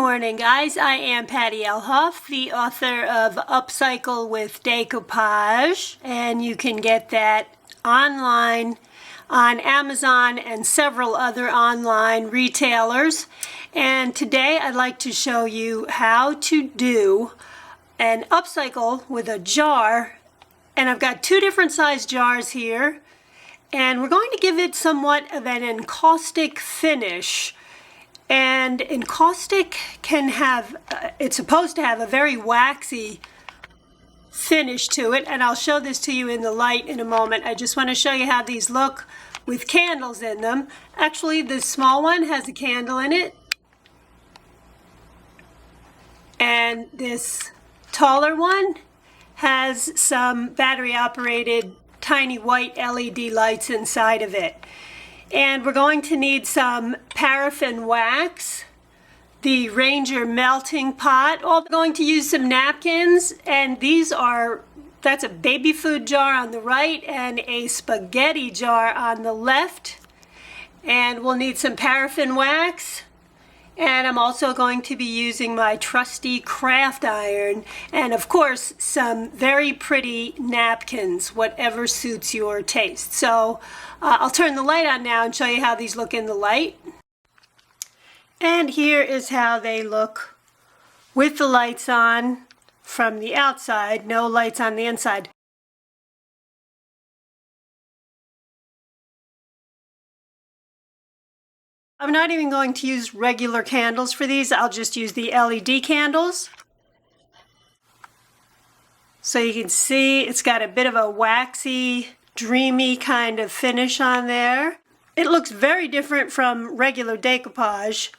morning, guys. I am Patty Elhoff, the author of Upcycle with Decoupage, and you can get that online on Amazon and several other online retailers. And today I'd like to show you how to do an upcycle with a jar. And I've got two different size jars here, and we're going to give it somewhat of an encaustic finish. And encaustic can have, it's supposed to have a very waxy finish to it, and I'll show this to you in the light in a moment. I just want to show you how these look with candles in them. Actually, this small one has a candle in it, and this taller one has some battery-operated tiny white LED lights inside of it. And we're going to need some paraffin wax, the Ranger melting pot. We're going to use some napkins, and that's a baby food jar on the right and a spaghetti jar on the left. And we'll need some paraffin wax. And I'm also going to be using my trusty craft iron, and of course some very pretty napkins, whatever suits your taste. So I'll turn the light on now and show you how these look in the light. And here is how they look with the lights on from the outside, no lights on the inside. I'm not even going to use regular candles for these. I'll just use the LED candles. So you can see it's got a bit of a waxy, dreamy kind of finish on there. It looks very different from regular decoupage.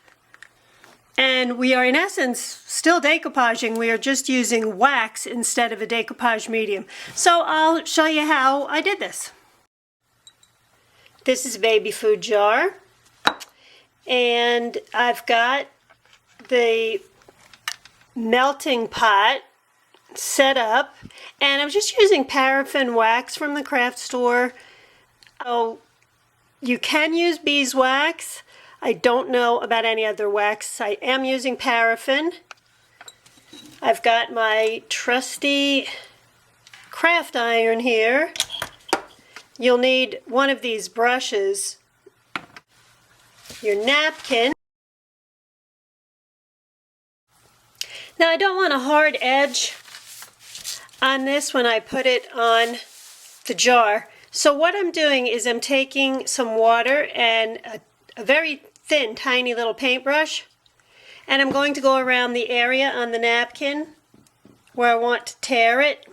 And we are in essence still decoupaging. We are just using wax instead of a decoupage medium. So I'll show you how I did this. This is a baby food jar. And I've got the melting pot set up, and I'm just using paraffin wax from the craft store. Oh, you can use beeswax. I don't know about any other wax. I am using paraffin. I've got my trusty craft iron here. You'll need one of these brushes, your napkin. Now I don't want a hard edge on this when I put it on the jar. So what I'm doing is I'm taking some water and a very thin, tiny little paintbrush, and I'm going to go around the area on the napkin where I want to tear it.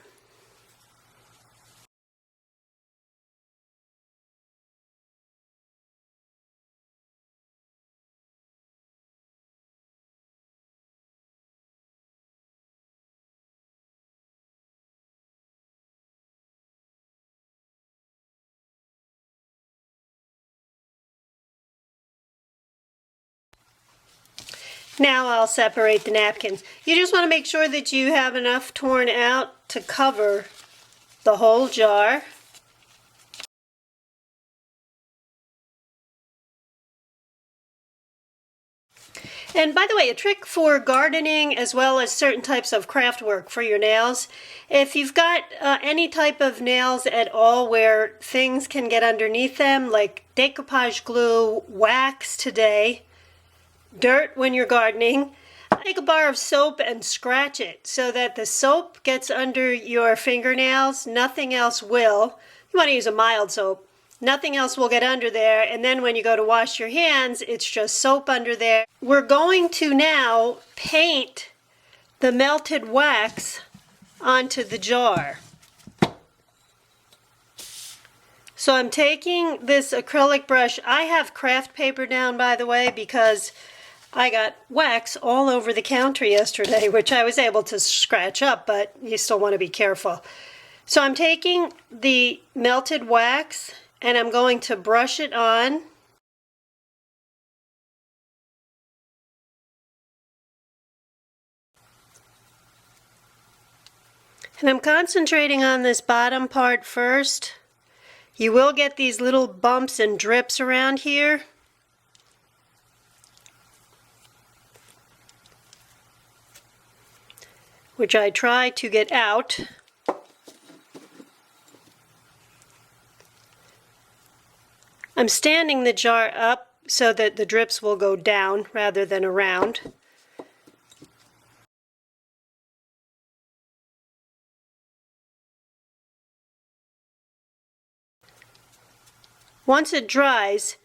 Now I'll separate the napkins. You just want to make sure that you have enough torn out to cover the whole jar. And by the way, a trick for gardening as well as certain types of craft work for your nails, if you've got any type of nails at all where things can get underneath them, like decoupage glue, wax today, dirt when you're gardening, take a bar of soap and scratch it so that the soap gets under your fingernails. Nothing else will. You want to use a mild soap. Nothing else will get under there, and then when you go to wash your hands, it's just soap under there. We're going to now paint the melted wax onto the jar. So I'm taking this acrylic brush. I have craft paper down, by the way, because I got wax all over the counter yesterday, which I was able to scratch up, but you still want to be careful. So I'm taking the melted wax and I'm going to brush it on. And I'm concentrating on this bottom part first. You will get these little bumps and drips around here. which I try to get out. I'm standing the jar up so that the drips will go down rather than around. Once it dries,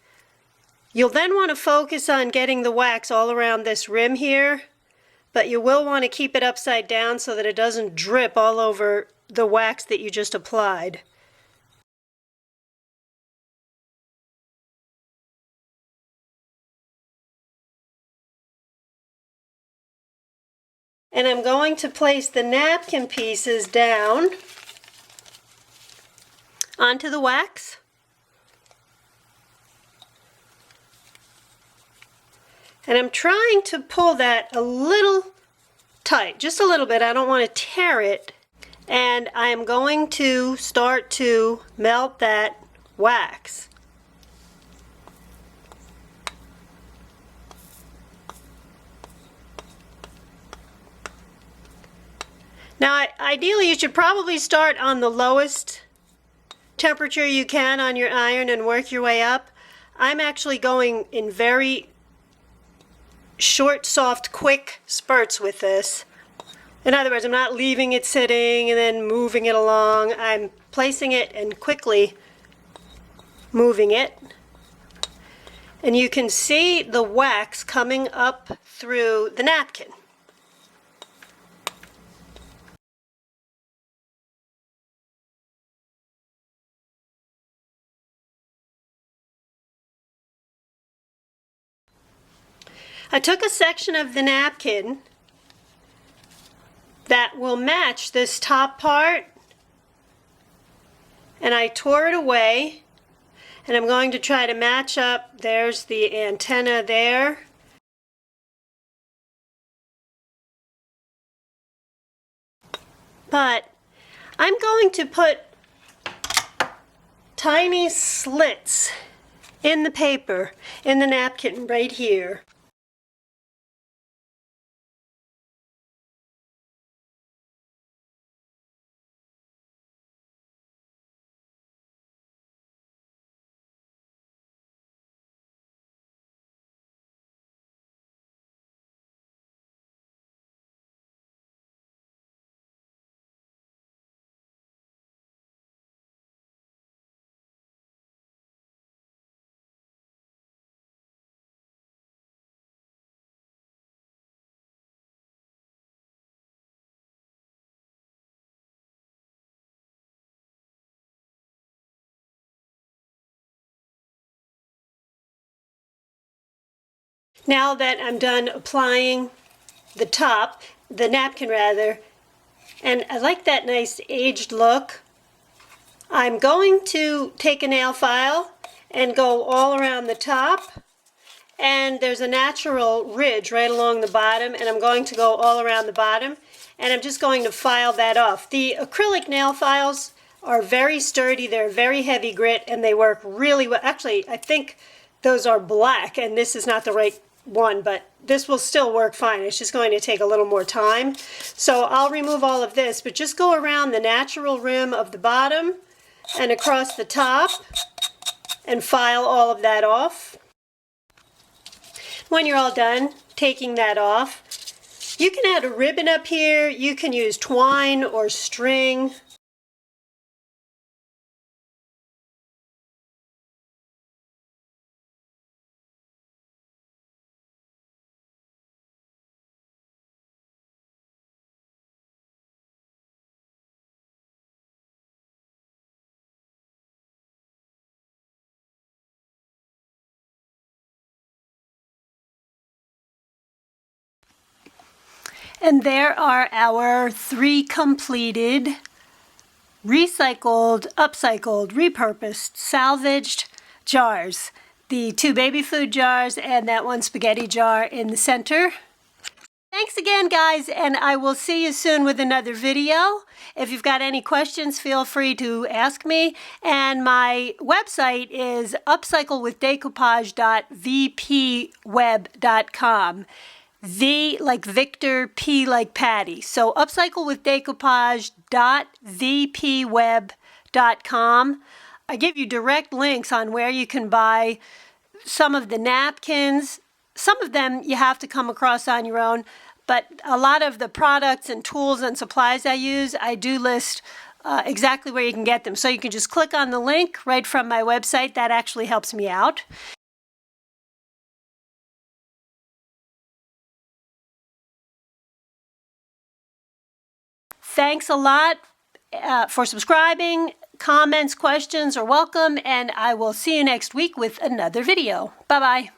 you'll then want to focus on getting the wax all around this rim here, but you will want to keep it upside down so that it doesn't drip all over the wax that you just applied. And I'm going to place the napkin pieces down onto the wax. And I'm trying to pull that a little tight, just a little bit. I don't want to tear it. And I am going to start to melt that wax. Now, ideally, you should probably start on the lowest temperature you can on your iron and work your way up. I'm actually going in very short, soft, quick spurts with this. In other words, I'm not leaving it sitting and then moving it along. I'm placing it and quickly moving it. And you can see the wax coming up through the napkin. I took a section of the napkin that will match this top part, and I tore it away, and I'm going to try to match up. There's the antenna there. But I'm going to put tiny slits in the paper, in the napkin right here. Now that I'm done applying the top, the napkin rather, and I like that nice aged look, I'm going to take a nail file and go all around the top, and there's a natural ridge right along the bottom, and I'm going to go all around the bottom, and I'm just going to file that off. The acrylic nail files are very sturdy, they're very heavy grit, and they work really well. Actually, I think those are black, and this is not the right one, but this will still work fine. It's just going to take a little more time. So I'll remove all of this, but just go around the natural rim of the bottom and across the top and file all of that off. When you're all done taking that off, you can add a ribbon up here. You can use twine or string. And there are our 3 completed, recycled, upcycled, repurposed, salvaged jars. The 2 baby food jars and that 1 spaghetti jar in the center. Thanks again, guys, and I will see you soon with another video. If you've got any questions, feel free to ask me. And my website is upcyclewithdecoupage.vpweb.com. V like Victor, P like Patty. So upcyclewithdecoupage.vpweb.com. I give you direct links on where you can buy some of the napkins. Some of them you have to come across on your own, but a lot of the products and tools and supplies I use, I do list exactly where you can get them. So you can just click on the link right from my website. That actually helps me out. Thanks a lot for subscribing. Comments, questions are welcome, and I will see you next week with another video. Bye-bye.